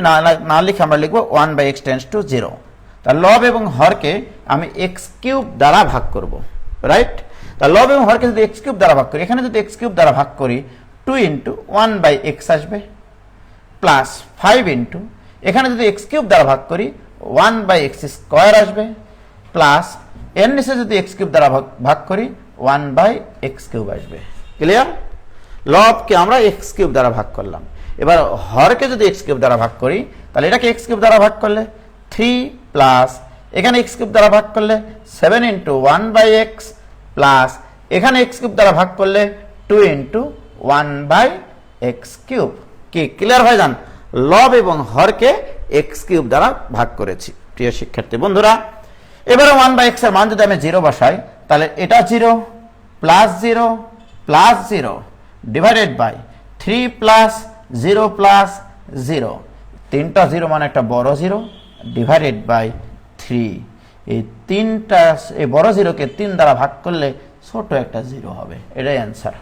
না লিখে আমরা লিখব 1/x টেন্ডস টু 0। তার লব এবং হরকে আমি x কিউব দ্বারা ভাগ করব, রাইট? তার লব এবং হরকে যদি x কিউব দ্বারা ভাগ করি, এখানে যদি x কিউব দ্বারা ভাগ করি 2 ইন্টু 1/x আসবে, প্লাস 5 ইন্টু এখানে যদি x কিউব দ্বারা ভাগ করি 1/x স্কোয়ার আসবে, প্লাস এর নিচে যদি x কিউব দ্বারা ভাগ করি 1/x কিউব আসবে। ক্লিয়ার? লবকে আমরা x কিউব দ্বারা ভাগ করলাম, এবার হরকে যদি x কিউব দ্বারা ভাগ করি তাহলে এটাকে x কিউব দ্বারা ভাগ করলে 3 প্লাস এখানে x কিউব দ্বারা ভাগ করলে 7 ইন্টু 1/x প্লাস এখানে x কিউব দ্বারা ভাগ করলে 2 ইন্টু 1/x কিউব। কি ক্লিয়ার হয়ে যান? লব এবং হরকে x কিউব দ্বারা ভাগ করেছি। প্রিয় শিক্ষার্থী বন্ধুরা, এবারে 1/x এর মান যদি আমি 0 বসাই তাহলে এটা 0 plus 0 plus 0 divided by 3 plus 0 plus 0, তিনটা 0 মানে একটা বড় 0 ডিভাইডেড বাই 3। এই তিনটা এই বড় 0কে 3 দ্বারা ভাগ করলে ছোট একটা 0 হবে, এটাই অ্যান্সার।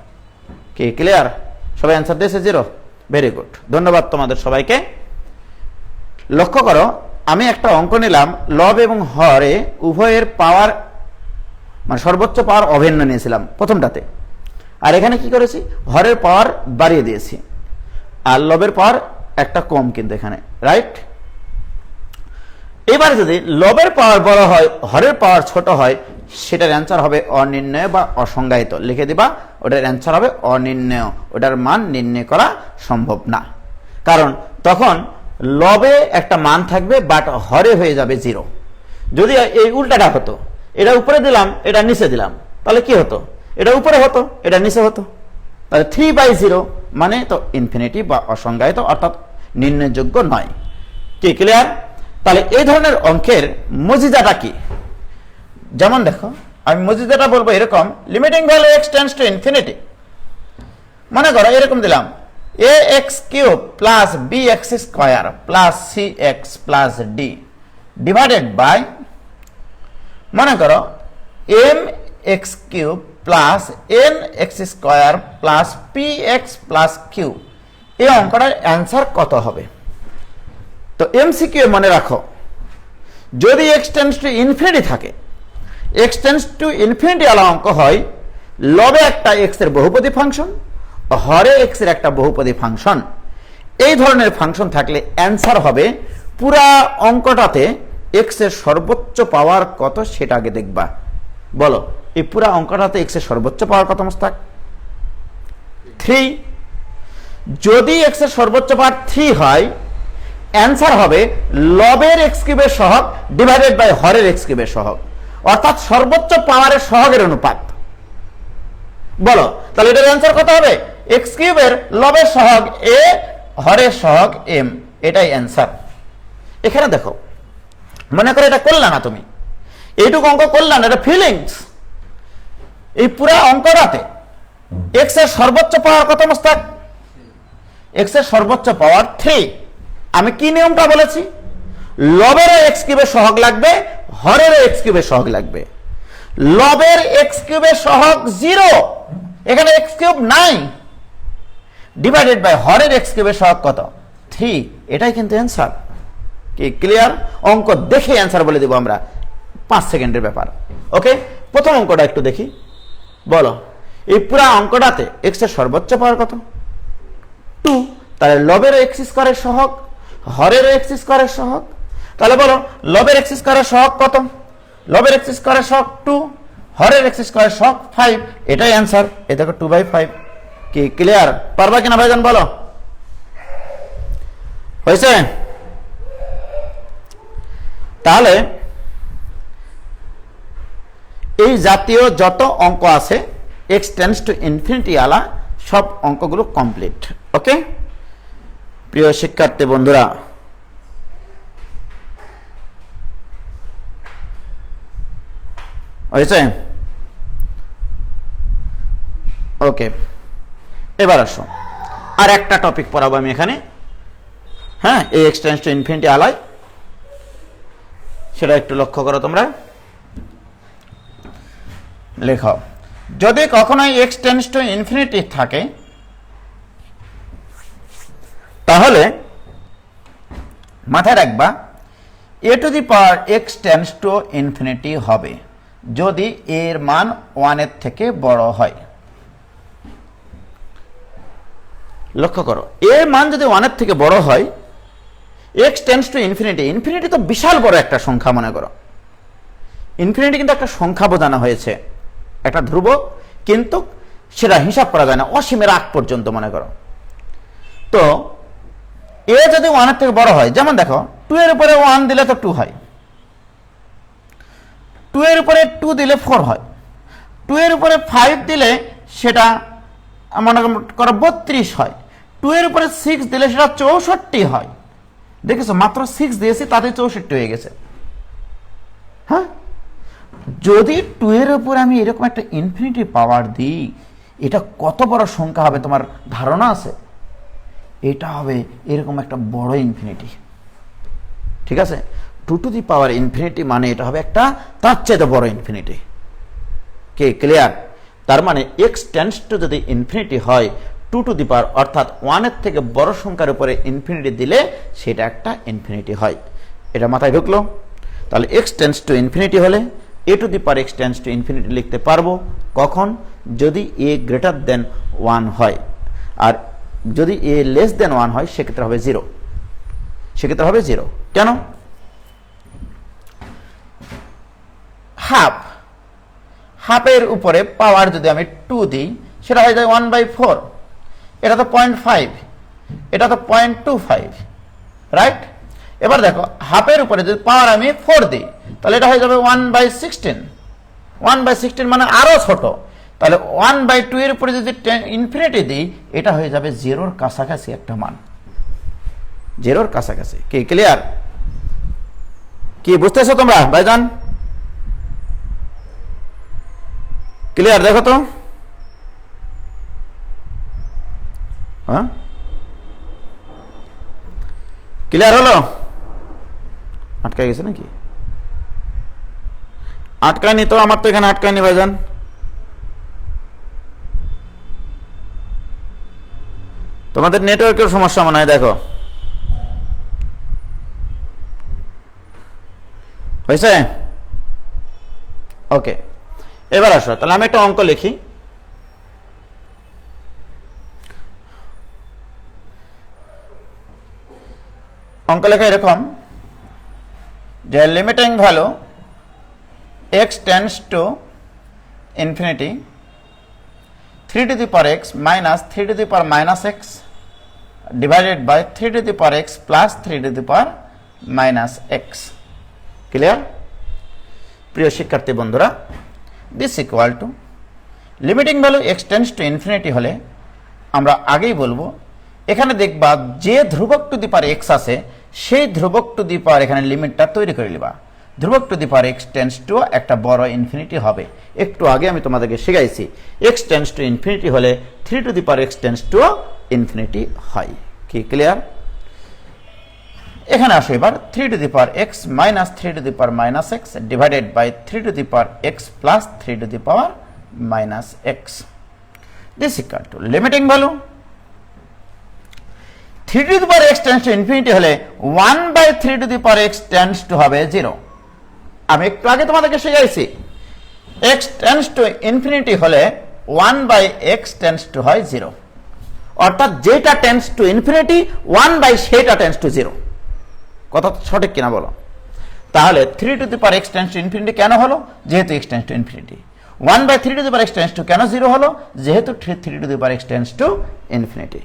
কি ক্লিয়ার? সবাই অ্যান্সার দিয়েছে 0? ভেরি গুড, ধন্যবাদ তোমাদের সবাইকে। লক্ষ্য করো, আমি একটা অঙ্ক নিলাম, লব এবং হরে উভয়ের পাওয়ার মানে সর্বোচ্চ পাওয়ার অভিন্ন নিয়েছিলাম প্রথমটাতে, আর এখানে কি করেছি, হরের পাওয়ার বাড়িয়ে দিয়েছি আর লবের পাওয়ার একটা কম কিন্তু এখানে, রাইট? এবার যদি লবের পাওয়ার বড় হয় হরের পাওয়ার ছোট হয়, সেটার অ্যান্সার হবে অনির্ণয় বা অসংজ্ঞায়িত। লিখে দিবা, ওটার অ্যান্সার হবে অনির্ণয়, ওটার মান নির্ণয় করা সম্ভব না, কারণ তখন লবে একটা মান থাকবে বাট হরে হয়ে যাবে 0। যদি এই উল্টাটা হতো, এটা উপরে দিলাম এটা নিচে দিলাম, তাহলে কি হতো? এটা উপরে হতো এটা নিচে হতো, তাহলে 3/0 মানে তো ইনফিনিটি বা অসংজ্ঞায়িত, অর্থাৎ নির্ণয়যোগ্য নয়। কি ক্লিয়ার? তাহলে এই ধরনের অঙ্কের মজিজাটা কি? যেমন দেখো, আমি মজিজাটা বলবো এরকম, limiting value x tends to infinity, মনে করো এরকম দিলাম ax cube plus bx square plus cx plus d divided by, মনে করো mx cube plus nx square plus px plus q। এই অঙ্কটার অ্যান্সার কত হবে? তো এমসিকিউ মনে রাখো, যদি x টেন্ডস টু ইনফিনিটি থাকে, x টেন্ডস টু ইনফিনিটি আলা অঙ্ক হয়, লবে একটা x এর বহুপদী ফাংশন, হরে x এর একটা বহুপদী ফাংশন, এই ধরনের ফাংশন থাকলে অ্যান্সার হবে পুরা অঙ্কটাতে x এর সর্বোচ্চ পাওয়ার কত সেটা আগে দেখবা। বলো এই পুরা অঙ্কটাতে এক্স এর সর্বোচ্চ পাওয়ার কত মস্তাক? 3। যদি এক্স এর সর্বোচ্চ পাওয়ার 3 হয়, অ্যান্সার হবে লবের এক্স কিউবের সহগ ডিভাইডেড বাই হরের এক্স কিউবের সহগ, অর্থাৎ সর্বোচ্চ পাওয়ারের সহগের অনুপাত। বলো তাহলে এটার অ্যান্সার কত হবে? এক্স কিউবের লবের সহগ এ, হরের সহগ এম, এটাই অ্যান্সার। এখানে দেখো, মনে করো এটা করলে না, তুমি এইটুকু অঙ্ক করলে না, এটা ফিলিংস। এই পুরা অঙ্কটাতে এক্স এর সর্বোচ্চ পাওয়ার কত মস্তাক? এক্স এর সর্বোচ্চ পাওয়ার 3। আমি কি নিয়মটা বলেছি? লবের এক্স কিউবের সহগ লাগবে, হরের এক্স কিউবের সহগ লাগবে। লবের এক্স কিউবের সহগ 0, এখানে এক্স কিউব নাই, ডিভাইডেড বাই হরের এক্স কিউবের সহগ কত? 3। এটাই কিন্তু অ্যান্সার। কি ক্লিয়ার? অঙ্ক দেখে অ্যান্সার বলে দেব আমরা, 5 সেকেন্ডের ব্যাপার। ওকে, প্রথম অঙ্কটা একটু দেখি। বলো এই পুরা অঙ্কটাতে এক্স এর সর্বোচ্চ পাওয়ার কত? 2। তাহলে লবের এক্স স্কয়ারের সহগ, হরের এক্স স্কয়ারের সহগ। তাহলে বলো লবের এক্স স্কয়ারের সহগ কত? লবের এক্স স্কয়ারের সহগ 2, হরের এক্স স্কয়ারের সহগ 5, এটাই অ্যান্সার। এ দেখো 2/5। কি ক্লিয়ার? পারবা কিনা ভাইজান বলো? হয়েছে? তাহলে এই জাতীয় যত অঙ্ক আছে এক্স টেন্ডস টু ইনফিনিটি আলা, সব অঙ্কগুলো কমপ্লিট। ওকে প্রিয় শিক্ষার্থী বন্ধুরা, হয়েছে? ওকে, এবার আসো আর একটা টপিক পড়াবো আমি এখানে। হ্যাঁ, এই এক্স টেন্ডস টু ইনফিনিটি আলায়, সেটা একটু লক্ষ্য করো তোমরা। লেখো, যদি কখনোই এক্স টেন্ডস টু ইনফিনিটি থাকে, তাহলে মাথায় রাখবা a to the power x tends to infinity হবে যদি এর মান 1 এর থেকে বড় হয়। লক্ষ্য করো, এর মান যদি 1 এর থেকে বড় হয়, x tends to infinity, infinity তো বিশাল বড় একটা সংখ্যা। মনে করো ইনফিনিটি কিন্তু একটা সংখ্যা বোঝানো হয়েছে, একটা ধ্রুবক, কিন্তু সেটা হিসাব করা যায় না অসীমের আগ পর্যন্ত। মনে করো তো এ যদি 1 এর থেকে বড় হয়, যেমন দেখো 2 এর উপরে 1 দিলে তো 2 হয়, 2 এর উপরে 2 দিলে 4 হয়, 2 এর উপরে 5 দিলে সেটা মনে করো 32 হয়, 2 এর উপরে 6 দিলে সেটা 64 হয়। দেখেছো, মাত্র 6 দিয়েছি তাতে 64 হয়ে গেছে। হ্যাঁ, যদি 2 এর উপর আমি এরকম একটা ইনফিনিটি পাওয়ার দিই, এটা কত বড় সংখ্যা হবে তোমার ধারণা আছে? এটা হবে এরকম একটা বড় ইনফিনিটি। ঠিক আছে, 2 টু দি পাওয়ার ইনফিনিটি মানে এটা হবে একটা তার চেয়ে বড় ইনফিনিটি। কে ক্লিয়ার? তার মানে এক্স টেন্ডস টু যদি ইনফিনিটি হয় 2 টু দি পাওয়ার, অর্থাৎ 1 এর থেকে বড় সংখ্যার উপরে ইনফিনিটি দিলে সেটা একটা ইনফিনিটি হয়। এটা মাথায় ঢুকলো? তাহলে এক্স টেন্ডস টু ইনফিনিটি হলে a to the power x tends to infinity লিখতে পারবো কখন? যদি এ গ্রেটার দেন 1 হয়, আর যদি এ লেস দেন 1 হয় সেক্ষেত্রে হবে 0। সেক্ষেত্রে হবে 0। কেন? হাফের উপরে পাওয়ার যদি আমি 2 দিই, সেটা হয়ে যায় 1/4। এটা তো 0.5, এটা তো 0.25, রাইট? এবার দেখো হাফের উপরে যদি পাওয়ার আমি 4 দিই, তাহলে এটা হয়ে যাবে 1/16। 1/16 মানে আরো ছোট। তাহলে 1/2 এর উপরে যদি ইনফিনিটি দিই, এটা হয়ে যাবে 0-র কাছাকাছি একটা মান, 0-র কাছাকাছি। কি ক্লিয়ার? কি বুঝতেছো তোমরা ভাইজান? ক্লিয়ার? দেখো তো, হ্যাঁ ক্লিয়ার হলো? আটকায় গেছে নাকি? আটকায়নি তো, আমার তো এখানে আটকায়নি ভাইজান। তোমাদের নেটওয়ার্কের সমস্যা মনে হয়। দেখো হয়েছে? ওকে, এবার আসো, তাহলে আমি একটা অঙ্ক লিখি। অঙ্ক লেখা এরকম যে limiting value x tends to infinity 3 to the power x minus 3 to the power minus x divided by 3 to the power x plus 3 to the power minus x. Clear? প্রিয় শিক্ষার্থী বন্ধুরা, this equal to limiting value x tends to infinity হলে আমরা আগেই বলবো এখানে দেখবা যে ধ্রুবক টু দি পাওয়ার x আছে সেই ধ্রুবক টু দি পাওয়ার এখানে লিমিটটা তৈরি করে নিবা। ধ্রুবক to the power x tends to একটা বড় ইনফিনিটি হবে। একটু আগে আমি তোমাদেরকে শেখাইছি x টেন্ডস টু ইনফিনিটি হলে 3 to the power x tends to infinity হয়। কি ক্লিয়ার? এখানে আসো এবার 3 to the power x minus 3 to the power minus x divided by 3 to the power x plus 3 to the power minus x। This equal to limiting value 3 to the power x tends to infinity হলে 1 by 3 to the power x tends to হবে 0। আমি একটু আগে তোমাদেরকে শেখাইছি x tends to infinity হলে 1 by x tends two হয় 0, অর্থাৎ যেটা টেন্ডস টু ইনফিনিটি 1 বাই সেটা টেন্ডস টু 0। কথা সঠিক কিনা বলো? তাহলে 3 to the power x tends to infinity কেন হলো? যেহেতু x tends to infinity. 1 by 3 to the power x tends to কেন 0 হলো? যেহেতু 3 to the power x tends to infinity.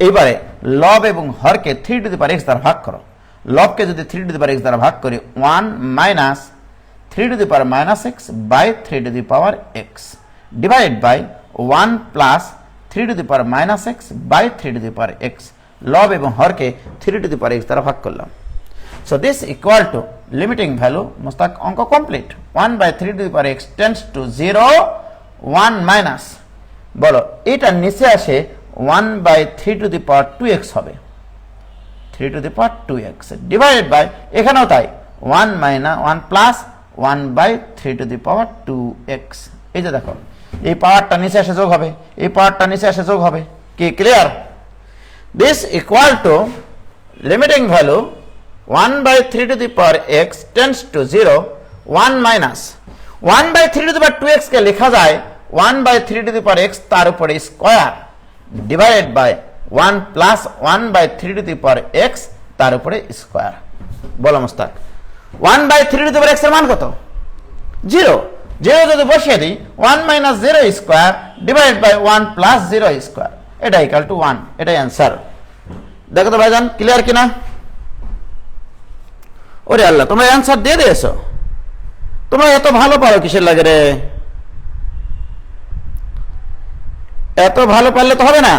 এইবারে লব এবং হরকে 3 টু দি পাওয়ার x দ্বারা ভাগ করো। লবকে যদি 3 টু দি পাওয়ার x দ্বারা ভাগ করি 1 minus 3 to the power minus x by 3 to the power x divided by 1 plus 3 to the power minus x by 3 to the power x। লব এবং হরকে 3 to the power x দ্বারা ভাগ করলাম। So this equal to limiting value Mushtaq অঙ্ক complete. 1 by 3 to the power x tends to 0, 1 minus বলো এটা নিচে আসে 1 by 3 to the power 2x হবে। 3 to the power 2x divided by এখানেও তাই 1 minus 1 plus 1 by 3 to the power 2x। এই যে দেখো এই পাওয়ারটা নিচে এসে যোগ হবে, এই পাওয়ারটা নিচে এসে যোগ হবে। কি clear? This equal to limiting value 1 by 3 to the power x tends to 0, 1 minus 1 by 3 to the power 2x কে লেখা যায় 1 by 3 to the power x তার উপরে square divided by 1 plus 1 by 3 to the power x তার উপরে square. বলো Mostak 1 by 3 to the power x এর মান কত? 0। 0 যদি বসিয়ে দিই 1 minus 0 square divided by 1 plus 0 square, এটা ইকুয়াল টু 1। এটাই অ্যান্সার। দেখো তো ভাইজান ক্লিয়ার কিনা? ওরে আল্লাহ, তোমরা অ্যান্সার দিয়ে দিয়েছো। তোমরা এত ভালো পারো কিসের লাগে রে? এত ভালো পারলে তো হবে না।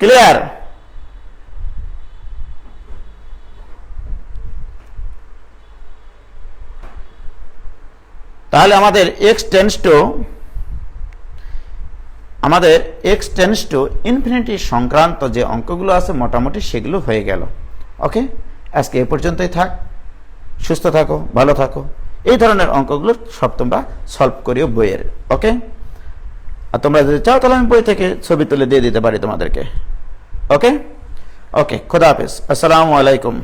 ক্লিয়ার? তাহলে আমাদের x টেন্ডস টু ইনফিনিটি সংক্রান্ত যে অঙ্কগুলো আছে মোটামুটি সেগুলো হয়ে গেল। ওকে, আজকে এ পর্যন্তই থাক। সুস্থ থাকো, ভালো থাকো। এই ধরনের অঙ্কগুলো সব তোমরা সলভ করিও বইয়ের। ওকে, আর তোমরা যদি চাও তাহলে আমি বই থেকে ছবি তুলে দিয়ে দিতে পারি তোমাদেরকে। ওকে ওকে, খোদা হাফেজ, আসসালামু আলাইকুম।